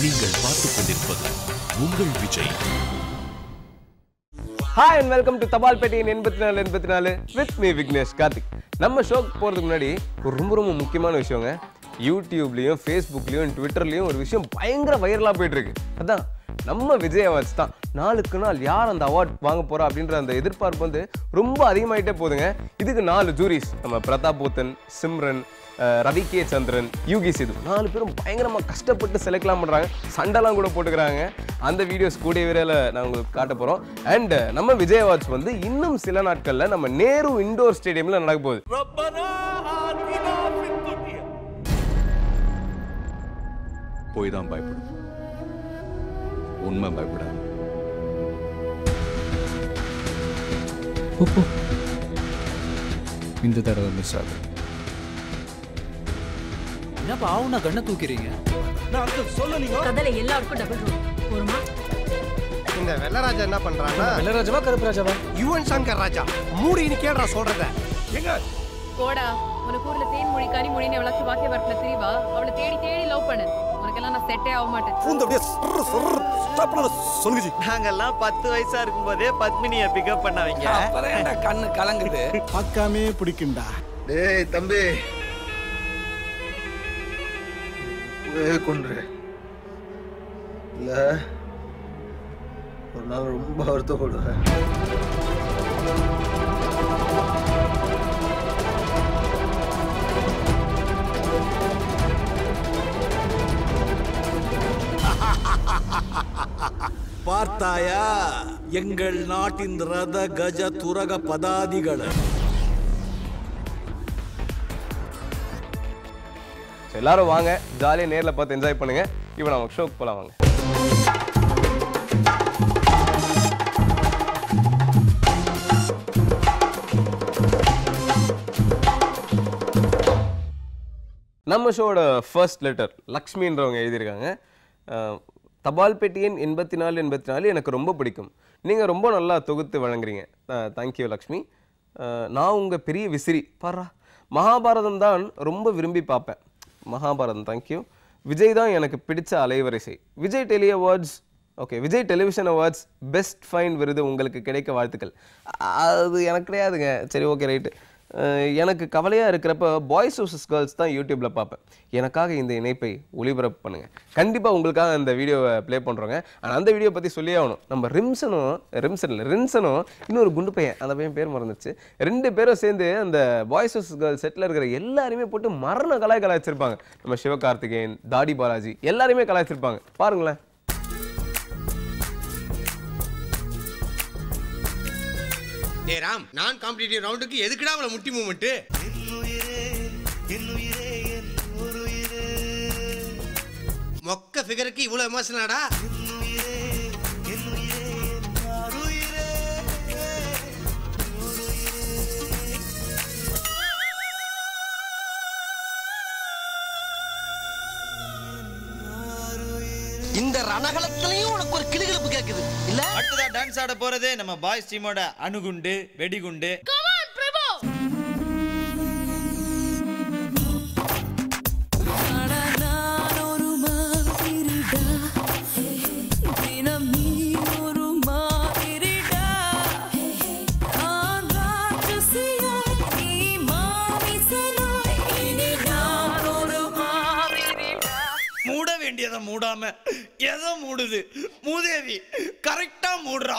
நீங்கள் பார்த்துக் கொண்டிருப்பது உங்கள் Vijay. Hi and welcome to தபால் பெட்டியின் 84 வித் மீ விக்னேஷ் கார்த்திக். நம்ம ஷோக்கு போகிறதுக்கு முன்னாடி ஒரு ரொம்ப முக்கியமான விஷயங்க. யூடியூப்லேயும் ஃபேஸ்புக்லேயும் ட்விட்டர்லேயும் ஒரு விஷயம் பயங்கர வைரலாக போயிட்டுருக்கு. அதான் நம்ம விஜய் அவார்ட்ஸ் தான். நாளுக்கு நாள் யார் அந்த அவார்ட் வாங்க போகிறா அப்படின்ற அந்த எதிர்பார்ப்பு வந்து ரொம்ப அதிகமாகிட்டே போகுதுங்க. இதுக்கு 4 ஜூரிஸ், நம்ம பிரதாப் போத்தன், சிம்ரன், ரவி கே சந்திரன், யூகி சிது 4 பேரும் பயங்கரமாக கஷ்டப்பட்டு செலக்ட்லாம் பண்ணுறாங்க. சண்டைலாம் கூட போட்டுக்கிறாங்க. அந்த வீடியோஸ் கூடிய விரைவில் நான் உங்களுக்கு காட்ட போகிறோம். அண்ட் நம்ம விஜய் அவார்ட்ஸ் வந்து இன்னும் சில நாட்களில் நம்ம நேரு இண்டோர் ஸ்டேடியமில் நடக்க போகுது. போய் தான் பயப்படும், உண்மை பயப்படாது. இந்த தடவை மிஸ் ஆகுது. என்னப்பா ஆவுனா கண்ணை தூக்கிறீங்க? நான் சொல்லலீங்க. கதல எல்லாருக்கும் டபுள் ரூம் போருமா? இந்த வெள்ளராஜா என்ன பண்றானா? வெள்ளராஜாவா கருப்பு ராஜாவா? யுவன் சங்கர் ராஜா மூடி நீ கேடுறா சொல்றத. எங்க போடா, உனக்கு ஊர்ல தேன் மொழி கனி மொழின்னு விளக்கு வாக்கே வரல தெரியவா? அவளை தேடி தேடி லவ் பண்ணு. உனக்கெல்லாம் நான் செட்டே ஆக மாட்டேன். பூந்த அப்படியே ஸ்டாப் பண்ண சொல்லுங்க ஜி. நாங்கெல்லாம் 10 வயசா இருக்கும்போதே பத்மினியை பிக்கப் பண்ணவங்க. அப்பறேன்டா கண்ணு கலங்குது. பக்காமே பிடிக்கும்டா. டேய் தம்பி, கொன்று இல்ல ஒரு நாள் ரொம்ப வருத்தப்படுவேன். பார்த்தாயா எங்கள் நாட்டின் ரத கஜ துரக பதாதிகள். எல்லாரும் வாங்க, ஜாலியாக நேரில் பார்த்து என்ஜாய் பண்ணுங்க. இப்போ நம்ம ஷோக்கு போகலாம் வாங்க. நம்ம ஷோட ஃபர்ஸ்ட் லெட்டர் லக்ஷ்மின்றவங்க எழுதியிருக்காங்க. தபால் பெட்டியின் 84 எனக்கு ரொம்ப பிடிக்கும். நீங்கள் ரொம்ப நல்லா தொகுத்து வழங்குறீங்க. தேங்க்யூ லக்ஷ்மி. நான் உங்கள் பெரிய விசிறி பாரா. மகாபாரதம் தான் ரொம்ப விரும்பி பார்ப்பேன். மகாபாரதம் தேங்க்யூ. விஜய் தான் எனக்கு பிடிச்ச அலைவரிசை. Vijay tele awards okay, Vijay television awards best find விருது உங்களுக்கு கிடைக்க வாழ்த்துக்கள். அது எனக்கு கிடையாதுங்க. சரி, ஓகே, ரைட்டு. எனக்கு கவலையாக இருக்கிறப்ப பாய்ஸ் வர்சஸ் கேர்ள்ஸ் தான் யூடியூப்பில் பார்ப்பேன். எனக்காக இந்த இணைப்பை ஒளிபரப்பு பண்ணுங்கள். கண்டிப்பாக உங்களுக்காக அந்த வீடியோவை ப்ளே பண்ணுறோங்க. ஆனால் அந்த வீடியோ பற்றி சொல்லியே ஆகணும். நம்ம ரின்சனும் இன்னொரு குண்டு பையன், அந்த பையன் பேர் மறந்துச்சு, 2 பேரும் சேர்ந்து அந்த பாய்ஸ் வர்சஸ் கேர்ள்ஸ் செட்டில் இருக்கிற எல்லாருமே போட்டு மரண கலாய்ச்சிருப்பாங்க. நம்ம சிவகார்த்திகேயன், தாடி பாலாஜி எல்லாருமே கலாய்ச்சிருப்பாங்க. பாருங்களேன். டேய் ராம், நான் காம்படிட்டிவ் ரவுண்டுக்கு எதுக்குடா அவளை முட்டி மூவ்மெண்ட்? மொக்க ஃபிகருக்கு இவ்வளவு எமோஷனலாடா? இந்த ரணகலத்திலையும் உனக்கு ஒரு கிளுகிழப்பு கேக்குது இல்ல? அடுத்ததா டான்ஸ் ஆட போறது நம்ம பாய்ஸ் டீமோட அணுகுண்டு வெடிகுண்டு. மூட வேண்டியதை மூடாம எதை மூடுது மூதேவி? கரெக்டா மூடுறா.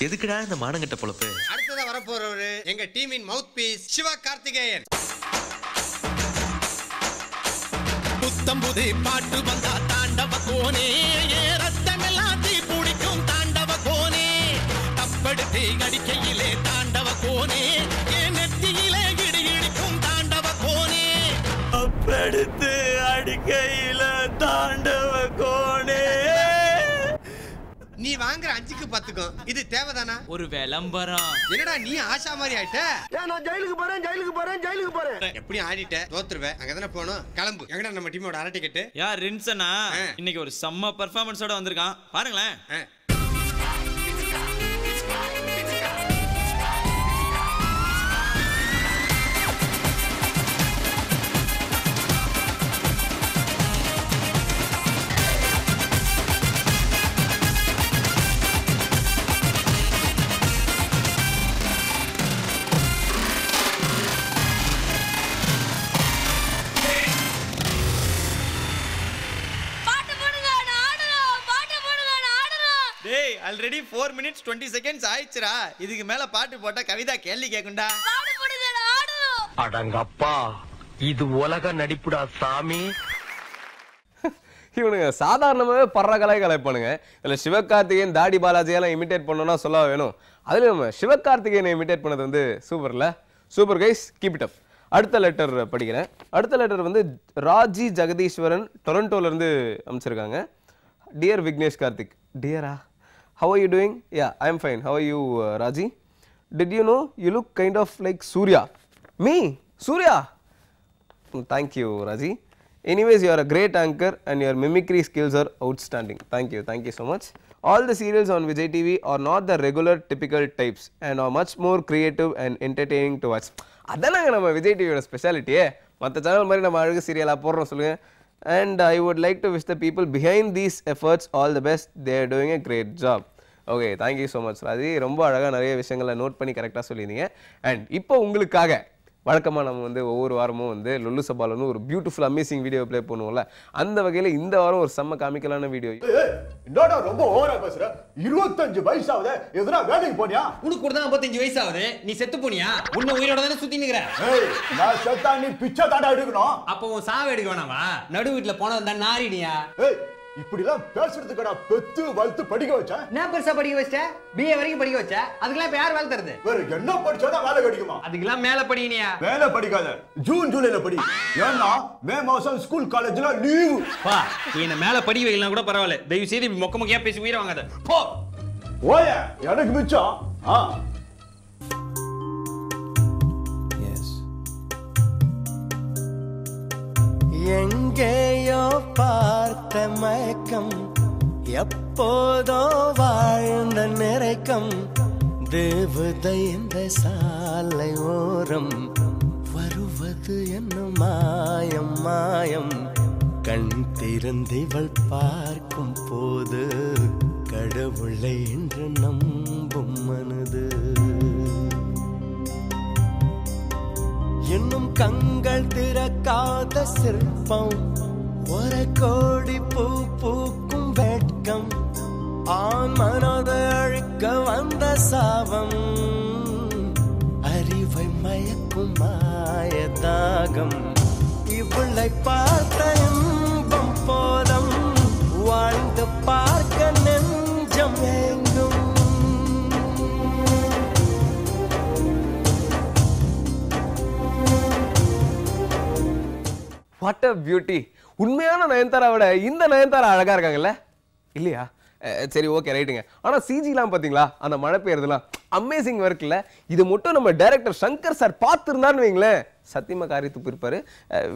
எதுக்குடா இந்த மானங்கட்ட பொழப்பு? அடுத்ததா வர போறவரு எங்க டீமின் மவுத் பீஸ் சிவகார்த்திகேயன். புத்தம்புதே பாட்டு வந்தா தாண்டவ கோனே, ரத்தமெல்லாம் தீ பிடிக்கும் தாண்டவ கோனே. தப்படுத்தே அடிக்கையிலே தாண்டவ கோனே, நெத்தியிலே இடி இடிக்கும் தாண்டவ கோனே. அப்பெடுத்து அடிக்கையில தாண்டவ கோனே. நீ வாங்குற 5க்கு 10க்கும் இது தேவைதானா? ஒரு விளம்பரம். என்னடா நீ ஆஷா மாதிரி ஆயிட்ட? நான் ஜெயிலுக்கு போறேன். எப்படி ஆடிட்ட? தோத்துருவேன். அங்கதானே போகணும். கிளம்பு. எங்கடா நம்ம டீமோட அரை டிக்கெட்? யார் ரின்சனா? இன்னைக்கு ஒரு செம்ம பெர்ஃபார்மன்ஸோட வந்திருக்கான் பாருங்களேன். ஏய் ஆல்ரெடி 4 minutes 20 seconds ஆயிடுச்சுடா. இதுக்கு மேல பாட்டு போட்டா கவிதா கேள்வி கேக்குண்டா. அடங்கப்பா இது உலக நடிப்புடா சாமி. இவனுங்க சாதாரணமாகவே பர்ற கலாய்ப்பானுங்க. இதில் சிவகார்த்திகேயன் தாடி பாலாஜியெல்லாம் இமிட்டேட் பண்ணோன்னா சொல்ல வேணும். அதில் நம்ம சிவகார்த்திகேயனை இமிட்டேட் பண்ணது வந்து சூப்பர்ல. Super guys, keep it up. அடுத்த லெட்டர் படிக்கிறேன். அடுத்த லெட்டர் வந்து ராஜி ஜெகதீஸ்வரன் டொரண்டோலேருந்து அமைச்சிருக்காங்க. டியர் விக்னேஷ் கார்த்திக். டியரா, how are you doing? Yeah, I am fine. How are you Raji? Did you know you look kind of like Suriya? Me? Suriya? Thank you, Raji. Anyways, you are a great anchor and your mimicry skills are outstanding. Thank you so much. All the serials on Vijay TV are not the regular typical types and are much more creative and entertaining to watch. அதானங்க நம்ம விஜய் டிவியோட ஸ்பெஷாலிட்டியே. மற்ற channel மாதிரி நம்ம அழகு சீரியலாக போடுறோம் சொல்லுங்க. And I would like to wish the people behind these efforts all the best. They are doing a great job. Okay, thank you so much Raji. ரொம்ப அழகாக நிறைய விஷயங்களை நோட் பண்ணி கரெக்டாக சொல்லியிருந்தீங்க. அண்ட் இப்போ உங்களுக்காக வழக்கமாக நம்ம வந்து ஒவ்வொரு வாரமும் வந்து லொல்லு சபால வந்து ஒரு பியூட்டிஃபுல் அமேசிங் வீடியோ ப்ளே பண்ணுவோம்ல, அந்த வகையில் இந்த வாரம் ஒரு செம்ம காமிக்கலான வீடியோ. என்னடா ரொம்ப ஓவரா பேசுற? 25 வயசாகுது, எதுனா வேலைக்கு போனியா? உனக்கு கூட தான் 55 வயசாகுது, நீ செத்து போனியா? உன்ன உயிரோட தானே சுத்தி நிக்கிற. ஏய், நான் செத்தா நீ பிச்சை தாண்டா எடுக்கணும். அப்போ உன் சாவு எடுக்க வேணாமா? நடு வீட்டுல போனவன் தான் நாரினியா? ஏய், இப்படிலாம் பேசுறதுக்கடா பெத்து வளர்த்து படிக்க வச்சேன். என்ன பெருசா படிக்க வச்ச? பிஏ வரைக்கும் படிக்க வச்ச. அதுக்கெல்லாம் இப்ப யார் வேலை தருது? வேற என்ன படிச்சாதான் வேலை கிடைக்குமா? அதுக்கெல்லாம் மேல படிக்கணியா? வேலை படிக்காத, ஜூன் ஜூலைல படி. ஏன்னா மே மாசம் ஸ்கூல் காலேஜ்ல லீவு. பா, நீ என்ன மேல படி வைக்கலாம் கூட பரவாயில்ல. தயவு செய்து மொக்க மொக்கையா பேசி உயிரை வாங்காத. போ. ஓய, எனக்கு மிச்சம். எங்கேயோ பார்த்த மயக்கம், எப்போதோ வாழ்ந்த நிறைக்கம், தேவதை இந்த சாலை ஓரம் வருவது என்ன மாயம் மாயம், கண் திறந்திவள் பார்க்கும் போது கடவுளை என்று நம்பும் மனது, இன்னும் கண்கள் திறக்காத சிற்பம், ஒரு கோடி பூ பூக்கும் வெட்கம், ஆண் மனதை அழிக்க வந்த சாபம், அறிவை மயக்கும் மாய தாகம், இவளை பார்த்த இன்பம் போதும், வாழ்ந்து பார்க்க நெஞ்சம் ஏங்கும். What a beauty. உண்மையான நயன்தாராவோட இந்த நயன்தாரா அழகா இருக்காங்கல்ல, இல்லையா? சரி, ஓகே, ரைட்டுங்க. ஆனால் சிஜிலாம் பார்த்தீங்களா, அந்த மழை பெய்யறதுலாம் அமேசிங் ஒர்க் இல்லை. இது மட்டும் நம்ம டைரக்டர் சங்கர் சார் பார்த்துருந்தான்னு வைங்களேன், சத்தியமாக காரியத்து போயிருப்பாரு.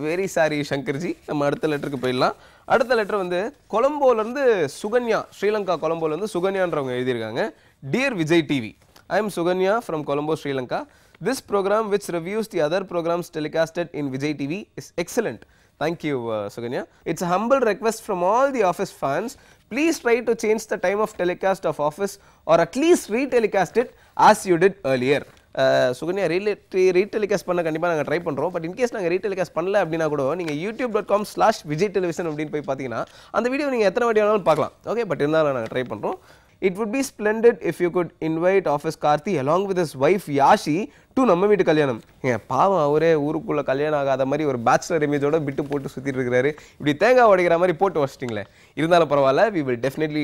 Very sorry Shankarji. நம்ம அடுத்த லெட்டருக்கு போயிடலாம். அடுத்த லெட்டர் வந்து கொலம்போலேருந்து சுகன்யா, ஸ்ரீலங்கா கொலம்போலேருந்து சுகன்யான்றவங்க எழுதியிருக்காங்க. Dear Vijay TV, I am Suganya from Colombo, Sri Lanka. This program, which reviews the other programs telecasted in Vijay TV, is excellent. Thank you, Suganya. It's a humble request from all the Office fans. Please try to change the time of telecast of Office, or at least re-telecast it as you did earlier. Sukanya, retelecast பண்ண கண்டிப்பாக நாங்கள் try பண்ணுறோம். But in case நாங்கள் retelecast பண்ணல அப்படின்னா கூட நீங்கள் youtube.com/vijaytelevision அப்படின்னு போய் பார்த்தீங்கன்னா அந்த வீடியோ நீங்கள் எத்தனை வாட்டி வேணாலும் பார்க்கலாம். ஓகே, பட் இருந்தாலும் நாங்கள் ட்ரை பண்ணுறோம். It would be splendid if you could invite Office Karthi along with his wife Yashi to நம்ம வீட்டு கல்யாணம். பாவம், அவரே ஊருக்குள்ளே கல்யாணம் ஆகாத மாதிரி ஒரு பேச்சுலர் இமேஜோட பிட்டு போட்டு சுற்றிட்டு இருக்கிறாரு. இப்படி தேங்காய் உடைக்கிற மாதிரி போட்டு வச்சிட்டிங்களே. இருந்தாலும் பரவாயில்ல, we will definitely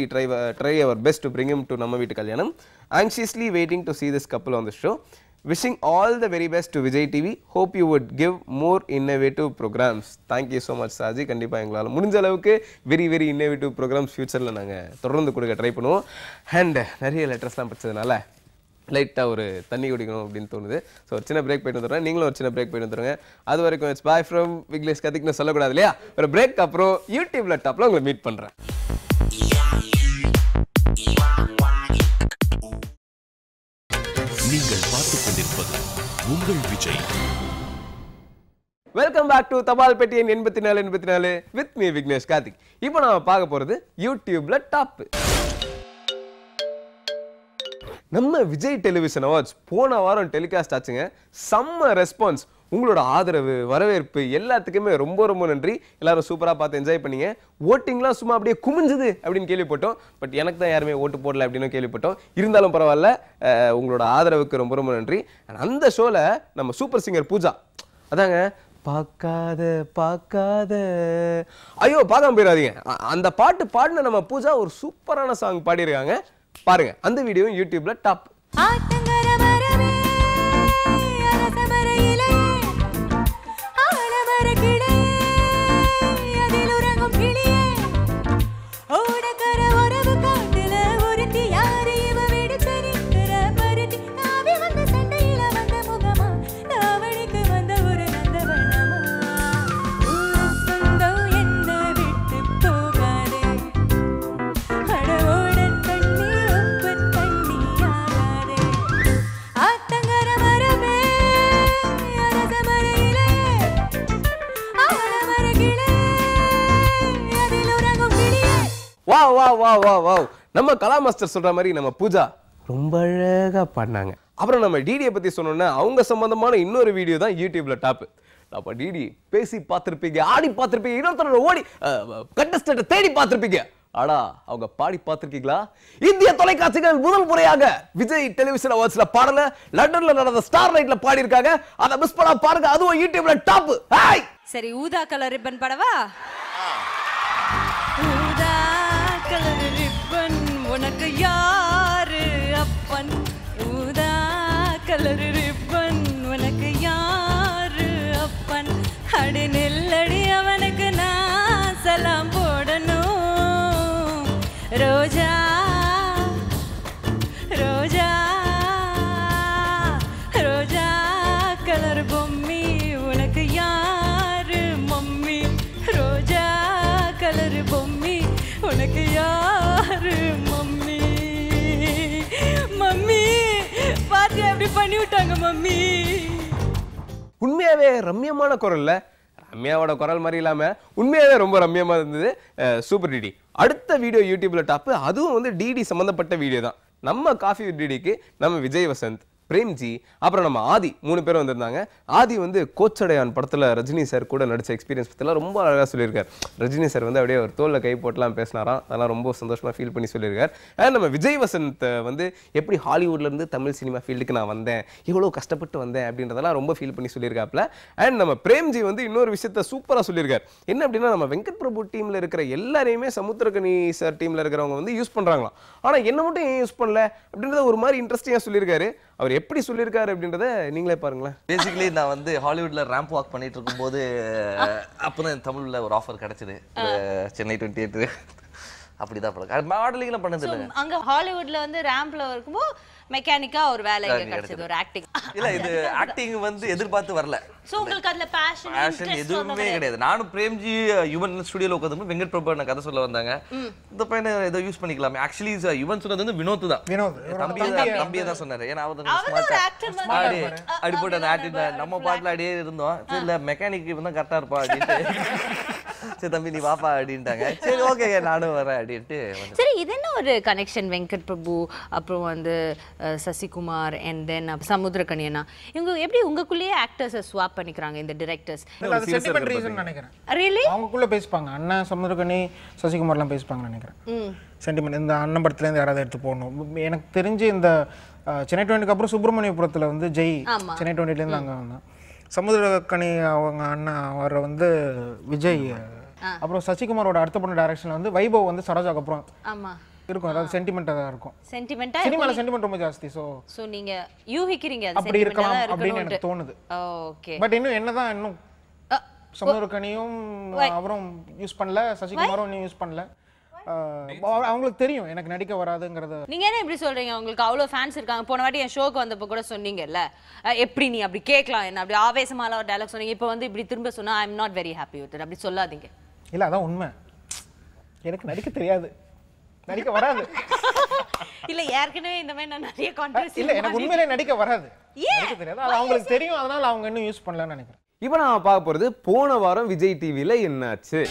try our best to bring him to நம்ம வீட்டு கல்யாணம். Anxiously waiting to see this couple on the show. Wishing all the very best to Vijay TV. Hope you would give more innovative programs. Thank you so much, Saji. கண்டிப்பாக எங்களால் முடிஞ்ச அளவுக்கு very innovative programs ஃபியூச்சரில் நாங்கள் தொடர்ந்து கொடுக்க try பண்ணுவோம். And நிறைய லெட்டர்ஸ்லாம் படித்ததுனால லைட்டாக ஒரு தண்ணி குடிக்கணும் அப்படின்னு தோணுது. ஸோ ஒரு சின்ன பிரேக் போயிட்டு வந்துடுறேன். நீங்களும் ஒரு சின்ன பிரேக் போயிட்டு வந்துடுங்க. அது வரைக்கும் இட்ஸ் பாய் ஃப்ரம் விக்னேஷ் கார்த்திக்னு சொல்லக்கூடாது இல்லையா? ஒரு பிரேக் அப்புறம் யூடியூப்ல டாப்பில் உங்களை மீட் பண்ணுறேன். நீங்கள் பார்த்துக் கொண்டிருப்பது உங்கள் விஜய். வெல்கம் பேக் டு தபால் பெட்டி எண் 84 வித் மீ விக்னேஷ் கார்த்திக். இப்போ நாம பார்க்க போறது யூடியூப்ல டாப். நம்ம விஜய் டெலிவிஷன் அவார்ட்ஸ் போன வாரம் டெலிகாஸ்ட் ஆச்சுங்க. செம்ம ரெஸ்பான்ஸ். உங்களோட ஆதரவு வரவேற்பு எல்லாத்துக்குமே ரொம்ப ரொம்ப நன்றி. எல்லாரும் சூப்பராக பார்த்து என்ஜாய் பண்ணீங்க. ஓட்டிங்லாம் சும்மா அப்படியே குமிஞ்சுது அப்படின்னு கேள்விப்பட்டோம். பட் எனக்கு தான் யாருமே ஓட்டு போடல அப்படின்னு கேள்விப்பட்டோம். இருந்தாலும் பரவாயில்ல, உங்களோட ஆதரவுக்கு ரொம்ப ரொம்ப நன்றி. அந்த ஷோவில் நம்ம சூப்பர் சிங்கர் பூஜா, அதாங்க பார்க்காத ஐயோ பார்க்காம போயிடாதீங்க, அந்த பாட்டு பாடின நம்ம பூஜா ஒரு சூப்பரான சாங் பாடியிருக்காங்க. பாருங்க, அந்த வீடியோ யூடியூப்ல டாப். வாவ், நம்ம கலா மாஸ்டர் சொல்ற மாதிரி நம்ம பூஜா ரொம்ப அழகா பாடினாங்க. அப்புறம் நம்ம டிடியை பத்தி சொன்னோம்னா அவங்க சம்பந்தமான இன்னொரு வீடியோ தான் யூடியூப்ல டாப். அப்ப டிடி பேசி பார்த்திருப்பீங்க, ஆடி பார்த்திருப்பீங்க, இன்னொருத்தரோட ஓடி கண்டஸ்டன்ட் தேடி பார்த்திருப்பீங்க. ஆனா அவங்க பாடி பார்த்திருக்கீங்களா? இந்திய தொலைக்காட்சிகள் முதல் முறையாக விஜய் டெலிவிஷன் அவார்ட்ஸ்ல பாடல லண்டன்ல நடந்த ஸ்டார் நைட்ல பாடி இருக்காங்க. அத மிஸ் பண்ணா பாருங்க, அதுவும் யூடியூப்ல டாப். சரி, ஊதா கலர் ரிப்பன் படவா? ஊதா கலர் ரிப்பன் உனக்கு யாரு அப்பன்? ஊதா கலர் ரிப்பன் உனக்கு யாரு அப்பன்? அடி நெல்லடி அவனுக்கு நான் சலாம் போடணும். ரோஜா ரோஜா ரோஜா கலர் பொம்மி உனக்கு யாரு மம்மி? ரோஜா கலர் பொம்மி உனக்கு யாரு மம்மி? மம்மி பாத்தி அப்படி பண்ணி விட்டாங்க மம்மி. உண்மையாவே ரம்யமான குரல்ல, ரம்யாவோட குரல் மாதிரி இல்லாம உண்மையாவே ரொம்ப ரம்யமா இருந்தது. Super DD. அடுத்த வீடியோ யூடியூப்ல டாப், அதுவும் வந்து டிடி சம்பந்தப்பட்ட வீடியோ தான். நம்ம காஃபி வித் டிடிக்கு நம்ம விஜய் வசந்த், பிரேம்ஜி, அப்புறம் நம்ம ஆதி 3 பேரும் வந்திருந்தாங்க. ஆதி வந்து கோச்சடையான் படத்தில் ரஜினி சார் கூட நடித்த எக்ஸ்பீரியன்ஸ் பற்றிலாம் ரொம்ப அழகாக சொல்லியிருக்கார். ரஜினி சார் வந்து அப்படியே ஒரு தோளில் கை போட்டுலாம் பேசினாராம். அதெல்லாம் ரொம்ப சந்தோஷமாக ஃபீல் பண்ணி சொல்லியிருக்கார். அண்ட் நம்ம விஜய் வசந்த் வந்து எப்படி ஹாலிவுட்லேருந்து தமிழ் சினிமா ஃபீல்டுக்கு நான் வந்தேன், எவ்வளோ கஷ்டப்பட்டு வந்தேன் அப்படின்றதெல்லாம் ரொம்ப ஃபீல் பண்ணி சொல்லியிருக்காப்புல. அண்ட் நம்ம பிரேம்ஜி வந்து இன்னொரு விஷயத்த சூப்பராக சொல்லியிருக்கார். என்ன அப்படின்னா, நம்ம வெங்கட் பிரபு டீமில் இருக்கிற எல்லாரையுமே சமுத்திரகனி சார் டீமில் இருக்கிறவங்க வந்து யூஸ் பண்ணுறாங்களாம். ஆனால் என்ன மட்டும் ஏன் யூஸ் பண்ணல அப்படின்றத ஒரு மாதிரி இன்ட்ரெஸ்டிங்காக சொல்லியிருக்காரு. அவர் எப்படி சொல்லியிருக்காரு அப்படின்றத நீங்களே பாருங்களேன். பேசிக்கலி நான் வந்து ஹாலிவுட்ல ரேம்ப் வாக் பண்ணிட்டு இருக்கும்போது அப்போதான் தமிழ்ல ஒரு ஆஃபர் கிடைச்சது, சென்னை 28 அப்படிதான் மாடலிங்ல பண்ணது இல்லை. அங்க ஹாலிவுட்ல வந்து ரேம்ப்ல இருக்கும்போது மெக்கானிக்கா ஒரு வேலை கிடைச்சது, ஒரு ஆக்டிங். இல்ல, இது ஆக்டிங் வந்து எதிர்பார்த்து வரல. சோ உங்களுக்கு அதுல பேஷன் எதுவுமே கிடையாது. நானும் பிரேம்ஜி யுவன் ஸ்டுடியோல உட்காந்து வெங்கட் பிரபு என்ன கதை சொல்ல வந்தாங்க. இந்த பையனை ஏதோ யூஸ் பண்ணிக்கலாமே. ஆக்சுவலி யுவன் சொன்னது வந்து வினோத் தான், தம்பியே தான் சொன்னாரு. ஏன்னா அடி போட்டு அந்த ஆக்டிங் நம்ம பாட்டுல அடியே இருந்தோம். இல்ல மெக்கானிக் இவன் தான் கரெக்டா இருப்பா அப்படின்ட்டு, சரி தம்பி நீ வாப்பா அப்படின்ட்டாங்க. சரி ஓகே நானும் வரேன் அப்படின்ட்டு. சரி, இது என்ன ஒரு கனெக்ஷன்? வெங்கட் பிரபு, அப்புறம் வந்து சசிகுமார், அண்ட் தென் சமுத்திரகனி அண்ணா, இவங்க எப்படி உங்களுக்குள்ளேயே ஆக்டர்ஸை ஸ்வாப் பண்ணிக்கிறாங்க இந்த டைரக்டர்ஸ்? அது சென்டிமெண்ட் ரீசன் நினைக்கிறேன். ரியலி அவங்களுக்குள்ள பேசிப்பாங்க. அண்ணா சமுத்திரகனி சசிகுமார்லாம் பேசிப்பாங்கன்னு நினைக்கிறேன். சென்டிமெண்ட் இந்த அண்ணன் படத்துலேருந்து யாராவது எடுத்து போடணும். எனக்கு தெரிஞ்சு இந்த சென்னை 20க்கு அப்புறம் சுப்பிரமணியபுரத்தில் வந்து ஜெய் சென்னை 20லேருந்து அங்கே வந்தான். சமுத்திரகனி அவங்க அண்ணா அவரை வந்து விஜய், அப்புறம் சசிகுமாரோட அடுத்த பொண்ணு டைரக்ஷன்ல வந்து வைபவ் வந்து சரோஜாக்கு அப்புறம் இருக்கும். அதாவது சென்டிமெண்டா தான் இருக்கும். சென்டிமெண்டா சினிமால சென்டிமெண்ட் ரொம்ப ஜாஸ்தி. சோ நீங்க யூகிக்கிறீங்க அது அப்படி இருக்கலாம் அப்படின்னு எனக்கு தோணுது. ஓகே. பட் என்னதான் இன்னும் சமுத்திரகனியும் அவரும் யூஸ் பண்ணல, சசிகுமாரும் இன்னும் யூஸ் பண்ணல. அவங்களுக்கு தெரியும் எனக்கு நடிக்க வராதுங்கிறது. நீங்க என்ன இப்படி சொல்றீங்க? உங்களுக்கு அவ்வளவு ஃபேன்ஸ் இருக்காங்க. போன வாட்டி என் ஷோக்கு வந்தப்போ கூட சொன்னீங்கல்ல, எப்படி நீ அப்படி கேட்கலாம், என்ன அப்படி ஆவேசமால ஒரு டயலாக் சொன்னீங்க. இப்போ வந்து இப்படி திரும்ப சொன்னா I am not very happy with it. அப்படி சொல்லாதீங்க. இல்ல அதான் உண்மை. எனக்கு நடிக்க தெரியாது, நடிக்க வராது. இல்ல ஏற்கனவே இந்த மாதிரி நான் நிறைய கான்ட்ரோவர்சி. இல்ல எனக்கு உண்மையிலே நடிக்க வராது, நடிக்க தெரியாது. அது அவங்களுக்கு தெரியும், அதனால அவங்க இன்னும் யூஸ் பண்ணலன்னு நினைக்கிறேன். இப்போ நான் பார்க்க போறது போன வாரம் விஜய் டிவில என்னாச்சு.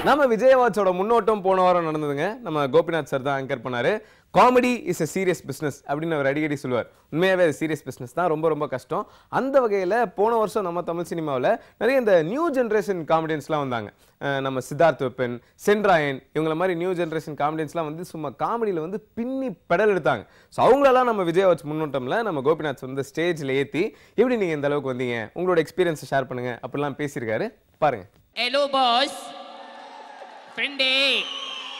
நம்ம விஜய் அவார்ட்ஸோட முன்னோட்டம் போன வாரம் நடந்ததுங்க. நம்ம கோபிநாத் சார் தான் ஆங்கர் பண்ணாரு. Comedy is a serious business அப்படின்னு அவர் அடிக்கடி சொல்லுவார். உண்மையாகவே அது சீரியஸ் பிஸ்னஸ் தான், ரொம்ப ரொம்ப கஷ்டம். அந்த வகையில் போன வருஷம் நம்ம தமிழ் சினிமாவில் நிறைய இந்த நியூ ஜென்ரேஷன் காமெடியன்ஸ்லாம் வந்தாங்க. நம்ம சித்தார்த் வெப்பன், சென்ராயன், இவங்கள மாதிரி நியூ ஜென்ரேஷன் காமெடியன்ஸ்லாம் வந்து சும்மா காமெடியில் வந்து பின்னி பெடல் எடுத்தாங்க. ஸோ அவங்களெல்லாம் நம்ம விஜய் அவார்ட்ஸ் முன்னோட்டமில் நம்ம கோபிநாத் வந்து ஸ்டேஜில் ஏற்றி எப்படி நீங்கள் இந்த அளவுக்கு வந்தீங்க, உங்களோட எக்ஸ்பீரியன்ஸை ஷேர் பண்ணுங்கள் அப்படிலாம் பேசியிருக்காரு. பாருங்கள். ஹலோ பாஸ், ஃப்ரெண்டே,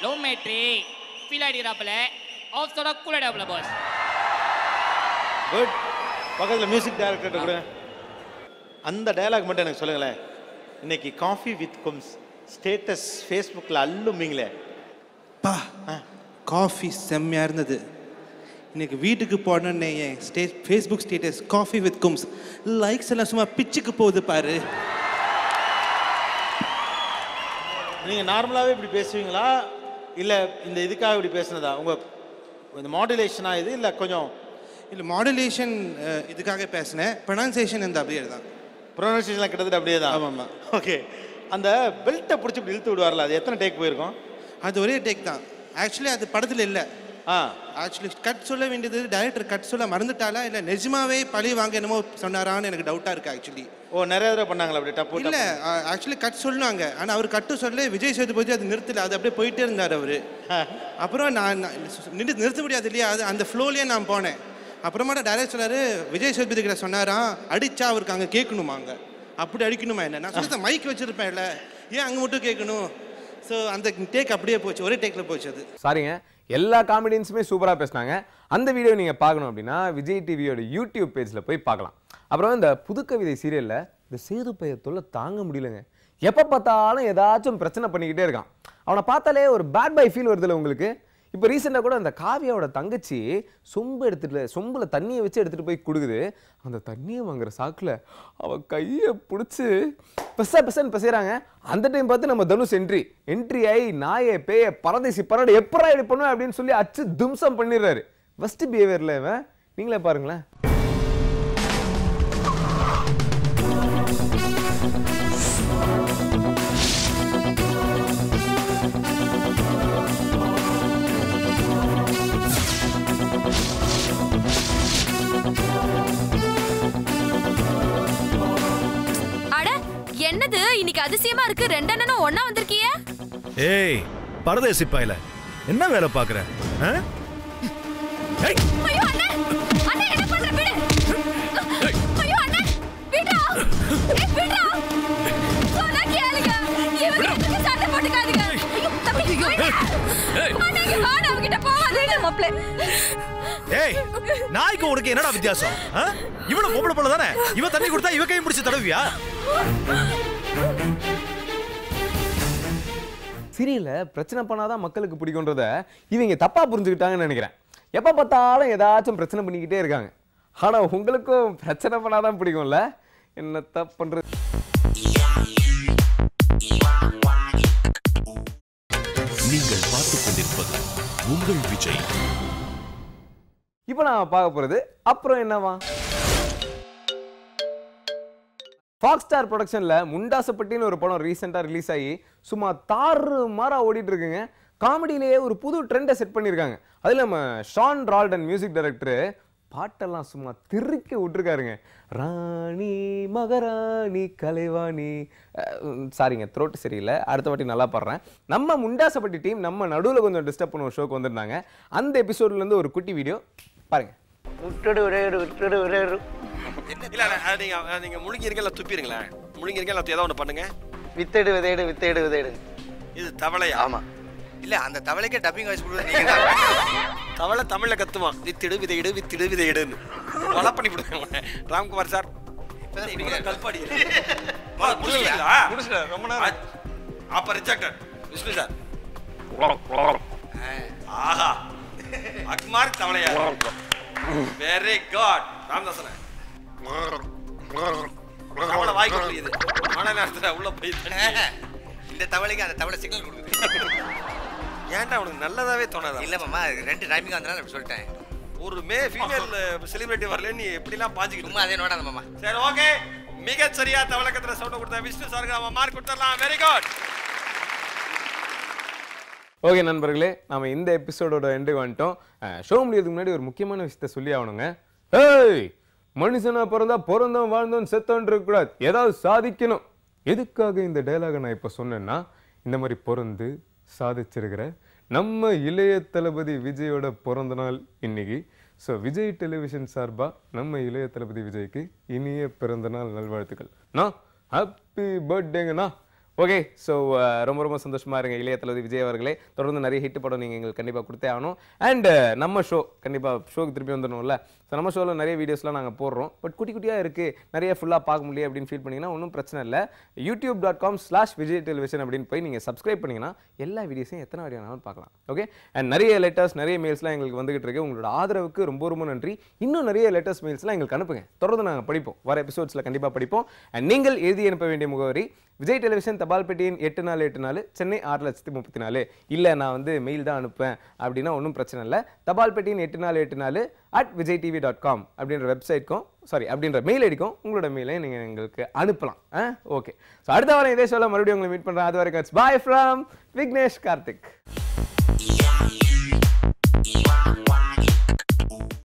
லவ் மேட்ரி, ஃபீல் ஆகிடுறாப்புல, ஆஃப் சோட கூல் ஆகிடாப்புல பாஸ். குட். பக்கத்தில் மியூசிக் டைரக்டர்கிட்ட கூட அந்த டயலாக் மட்டும் எனக்கு சொல்லுங்களேன். இன்னைக்கு காஃபி வித் கும்ஸ் ஸ்டேட்டஸ் ஃபேஸ்புக்கில் அள்ளும்பீங்களே. பா, காஃபி செம்மையாக இருந்தது. இன்னைக்கு வீட்டுக்கு போனோன்னே என் ஃபேஸ்புக் ஸ்டேட்டஸ் காஃபி வித் கும்ஸ் லைக்ஸ் எல்லாம் சும்மா பிச்சுக்கு போகுது பாரு. நீங்கள் நார்மலாகவே இப்படி பேசுவீங்களா இல்லை இந்த இதுக்காக இப்படி பேசுனதா? உங்கள் இந்த மாடுலேஷனாக இது இல்லை கொஞ்சம் இல்லை மாடுலேஷன் இதுக்காக பேசினேன். ப்ரொனன்சியேஷன் இந்த அப்படியே தான். ப்ரொனன்சியேஷன்லாம் கிட்டத்தட்ட அப்படியே தான். ஆமாம்மா. ஓகே. அந்த பெல்ட்டை பிடிச்சி இப்படி இழுத்து விடுவார்ல, அது எத்தனை டேக் போயிருக்கோம்? அது ஒரே டேக் தான். ஆக்சுவலி அது படத்தில் இல்லை. ஆக்சுவலி கட் சொல்ல வேண்டியது டைரக்டர் கட் சொல்ல மறந்துட்டாலா இல்லை நிஜமாவே பழி வாங்க என்னமோ சொன்னாரான்னு எனக்கு டவுட்டாக இருக்குது ஆக்சுவலி. ஓ, நிறைய தடவை பண்ணாங்களா அப்படி டப்பு? இல்லை, ஆக்சுவலி கட் சொன்னாங்க. ஆனால் அவர் கட்டு சொல்ல விஜய் சேதுபதி அது நிறுத்தல, அது அப்படியே போயிட்டே இருந்தார் அவர். அப்புறம் நான் நிறுத்த முடியாது இல்லையா, அது அந்த ஃப்ளோலேயே நான் போனேன். அப்புறமா டைரக்டர் சொன்னார், விஜய் சேதுபதி கிட்ட சொன்னாராம், அடிச்சா அவருக்கு அங்கே கேட்கணுமா, அங்கே அப்படி அடிக்கணுமா என்ன? நான் சொல்லி மைக் வச்சிருப்பேன் இல்லை, ஏன் அங்கே மட்டும் கேட்கணும்? ஸோ அந்த டேக் அப்படியே போச்சு, ஒரே டேக்கில் போச்சு அது. சாரிங்க, எல்லா காமெடியன்ஸுமே சூப்பராக பேசினாங்க. அந்த வீடியோ நீங்கள் பார்க்கணும் அப்படின்னா விஜய் டிவியோட யூடியூப் பேஜில் போய் பார்க்கலாம். அப்புறம் இந்த புதுக்கவிதை சீரியலில் இந்த சேது பையத்தொல்லை தாங்க முடியலங்க. எப்போ பார்த்தாலும் ஏதாச்சும் பிரச்சனை பண்ணிக்கிட்டே இருக்கான். அவனை பார்த்தாலே ஒரு பேட் பை ஃபீல் வருதில்ல உங்களுக்கு? இப்போ ரீசெண்டாக கூட அந்த காவியாவோட தங்கச்சி சொம்பில் தண்ணியை வச்சு எடுத்துகிட்டு போய் கொடுக்குது. அந்த தண்ணியை வாங்குற சாக்கில் அவள் கையை பிடிச்சி பெசன்னு பேசுகிறாங்க. அந்த டைம் பார்த்து நம்ம தனுஷ் என்ட்ரி ஆகி நாயை பேய பரதேசி பரடை எப்படா இப்படி பண்ணுவேன் அப்படின்னு சொல்லி அச்சு தும்சம் பண்ணிடுறாரு. ஃபஸ்ட்டு பிஹேவியரில் இவன் நீங்களே பாருங்களேன். என்னது இன்னைக்கு அதிசயமா இருக்கு, ரெண்டு அண்ணனும் ஒண்ணா வந்திருக்கீங்க? ஏய் பரதேசி பாயில என்ன வேலை பாக்குற? ஐயோ அண்ணே, அண்ணே என்ன பண்ற? விடு. ஐயோ அண்ணே, விடுடா. விடுடா. சொன்னா கேளுங்க. இவங்க சண்டை போட்டுக்காதீங்க. ஐயோ தம்பி. அண்ணே வாடா, அவங்கிட்ட போகாதீங்க மாப்ள. ஏய் நாய்க்கு உனக்கு என்னடா வித்தியாசம்? இவனும் பொம்பளை பொண்ணு தானே, இவ தண்ணி கொடுத்தா இவ கையை பிடிச்சு தடவியா? சீரியல்ல பிரச்சனை பண்ணாதான் மக்களுக்கு பிடிக்கும்ன்றத இவங்க தப்பா புரிஞ்சுக்கிட்டாங்கன்னு நினைக்கிறேன். எப்ப பார்த்தாலும் ஏதாச்சும் பிரச்சனை பண்ணிக்கிட்டே இருக்காங்க. ஆனா உங்களுக்கும் பிரச்சனை பண்ணாதான் பிடிக்கும்ல? என்னத்த பண்றது? நீங்கள் பார்த்துக் கொண்டிருப்பது உங்கள் விஜய். இப்போ நான் பார்க்க போறது அப்புறம் என்னவா? ஃபாக்ஸ் ஸ்டார் ப்ரொடக்ஷன்ல முண்டாசப்பட்டின்னு ஒரு படம் ரீசெண்டாக ரிலீஸ் ஆகி சும்மா தாறு மாறா ஓடிட்டு இருக்குங்க. காமெடியிலேயே ஒரு புது ட்ரெண்டை செட் பண்ணியிருக்காங்க. அதில் நம்ம ஷான் ரால்டன் மியூசிக் டைரக்டரு பாட்டெல்லாம் சும்மா திருக்க விட்டுருக்காருங்க. ராணி மகராணி கலைவாணி, சாரிங்க த்ரோட்டு சரியில்லை, அடுத்த வாட்டி நல்லா பாடுறேன். நம்ம முண்டாசப்பட்டி டீம் நம்ம நடுவில் கொஞ்சம் டிஸ்டர்ப் பண்ண ஒரு ஷோக்கு வந்திருந்தாங்க. அந்த எபிசோட்லேருந்து ஒரு குட்டி வீடியோ பாருங்க. இல்ல நீங்க முழுங்கி இருக்கல துப்பிடுங்களேன். முழுங்கி இருக்கல ஏதாவது ஒன்று பண்ணுங்க. வித்தேடு விதையடு வித்தேடு விதையடு. இது தவளையா? ஆமா. இல்ல அந்த தவளைக்கே டப்பிங் வாய்ஸ் கொடுக்குறது நீங்க தான். தவளை தமிழ்ல கத்துவான், வித்திடு விதையிடு வித்திடு விதையிடுன்னு. கொலை பண்ணி விடுங்க ராம்குமார் சார். கல்பாடி முடிச்சுல ரொம்ப நேரம். அப்ப ரிஜெக்டட் விஷ்ணு சார். ஆஹா அக்மார் தவளையா? Very good Ramadasan. தவளை வாய் கொடுக்குது. மழை நேரத்தில் உள்ள போய் இந்த தவளைக்கு அந்த தவளை சிக்னல் கொடுக்குது. ஏன்டா உனக்கு நல்லதாவே தோணாதா? இல்ல மாமா, ரெண்டு டைமிங் வந்தனால அப்படி சொல்லிட்டேன். ஒரு ஃபீமேல் செலிபிரிட்டி வரல, நீ எப்படிலாம் பாஞ்சிக்கிட்டு சும்மா அதே நோடாத மாமா. சரி ஓகே, மிக சரியா தவளக்கத்துல சவுண்ட் கொடுத்த விஷ்ணு சாருக்கு அவன் மார்க் கொடுத்துடலாம். Very good. ஓகே நண்பர்களே, நம்ம இந்த எபிசோடோட எண்டுக்கு வந்துட்டோம். ஷோ முடியறதுக்கு முன்னாடி ஒரு முக்கியமான விஷயத்த சொல்லி ஆகணுங்க. ஏய், மனுஷனா பிறந்தா பிறந்தோம் வாழ்ந்தோம் செத்தோன்னு இருக்கக்கூடாது, ஏதாவது சாதிக்கணும். எதுக்காக இந்த டைலாகை நான் இப்போ சொன்னேன்னா, இந்த மாதிரி பிறந்து சாதிச்சிருக்கிற நம்ம இளைய தளபதி விஜயோட பிறந்த நாள் இன்னைக்கு. ஸோ விஜய் டெலிவிஷன் சார்பாக நம்ம இளைய தளபதி விஜய்க்கு இனிய பிறந்த நாள் நல்வாழ்த்துக்கள். நான் ஹாப்பி பர்த்டேங்கண்ணா. ஓகே, ஸோ ரொம்ப ரொம்ப சந்தோஷமாக இருங்க இளைய தளபதி விஜய் அவர்களே. தொடர்ந்து நிறைய ஹிட் படம் நீங்கள் எங்களுக்கு கண்டிப்பாக கொடுத்தே ஆகணும். அண்ட் நம்ம ஷோ கண்டிப்பாக ஷோக்கு திருப்பி வந்துடணும்ல. ஸோ நம்ம ஷோவில் நிறைய வீடியோஸ்லாம் நாங்கள் போடுறோம். பட் குட்டி குட்டியாக இருக்குது, நிறைய ஃபுல்லாக பார்க்க முடியும் அப்படின்னு ஃபீல் பண்ணிங்கன்னா ஒன்றும் பிரச்சனை இல்லை. youtube.com/vijay television அப்படின்னு போய் நீங்கள் சப்ஸ்கிரைப் பண்ணிங்கன்னா எல்லா வீடியோஸையும் எத்தனை வீடியோ வேணாலும் பார்க்கலாம். ஓகே, அண்ட் நிறைய லெட்டர்ஸ் நிறைய மெயில்ஸ்லாம் எங்களுக்கு வந்துகிட்டு இருக்கு. உங்களோட ஆதரவுக்கு ரொம்ப ரொம்ப நன்றி. இன்னும் நிறைய லெட்டர்ஸ் மெயில்ஸ்லாம் எங்களுக்கு அனுப்புங்க. தொடர்ந்து நாங்கள் படிப்போம், வர எபிசோட்ஸில் கண்டிப்பாக படிப்போம். அண்ட் நீங்கள் எழுதி அனுப்ப வேண்டிய முகவரி விஜய் டெலிவிஷன் தபால் பெட்டியின் 8484 சென்னை 6,34,000. இல்லை நான் வந்து மெயில் தான் அனுப்பேன் அப்படின்னா ஒன்றும் பிரச்சனை இல்லை. தபால் பெட்டியின் 8484@vijaytv.com அப்படின்ற வெப்சைட்க்கும் அப்படின்ற மெயில் ஐடிக்கும் உங்களோட மெயிலை நீங்கள் எங்களுக்கு அனுப்பலாம். ஓகே, ஸோ அடுத்த வாரம் இதே ஷோவில் மறுபடியும் உங்களை மீட் பண்ணுறேன். அது வரைக்கும் பாய் ஃப்ரம் விக்னேஷ் கார்த்திக்.